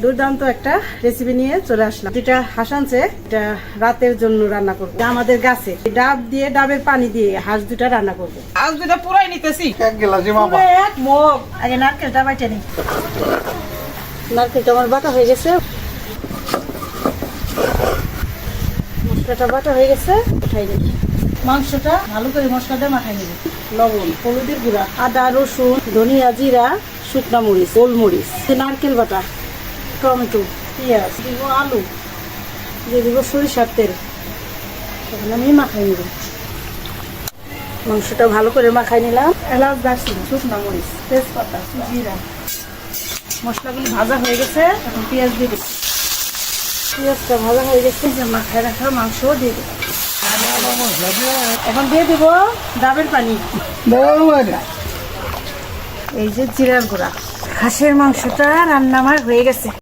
দুর্দান্ত একটা রেসিপি নিয়ে চলে আসলাম। যেটা হাঁস আনছে, এটা রাতের জন্য রান্না করবো। আমাদের গাছে ডাব দিয়ে, ডাবের পানি দিয়ে হাঁস দুটা রান্না করবো। হাঁস দুটা পুরাই নিতেছি। এক মগ। আগে নারকেলটা বাইটে নি। নারকেলটা আমার বাটা হয়ে গেছে, মশলাটা বাটা হয়ে গেছে। উঠাই নেব মাংসটা, ভালো করে মশলা দিয়ে মাখাই নেব। লবণ, হলুদের গুঁড়া, আদা, রসুন, ধনিয়া, জিরা, শুকনা মরিচ, গোলমরিচ, নারকেল বাটা, টমেটো, পেঁয়াজ দিব, আলু দিয়ে দিব, সরিষার তেল। এখন আমি মাখাই নেব। মাংসটা ভালো করে মাখাই নিলাম। এলাচ, দারচিনি, শুকনা মরিচ, তেজপাতা, জিরা, মশলাগুলি ভাজা হয়ে গেছে। এখন পেঁয়াজ দিয়ে দিচ্ছি। পেঁয়াজটা ভাজা হয়ে গেছে, যে মাখায় রাখা মাংসও দিয়ে দেবো। এখন দিয়ে দিব ডাবের পানি, এই যে জিরার গুঁড়া। হাঁসের মাংসটা রান্না আমার হয়ে গেছে।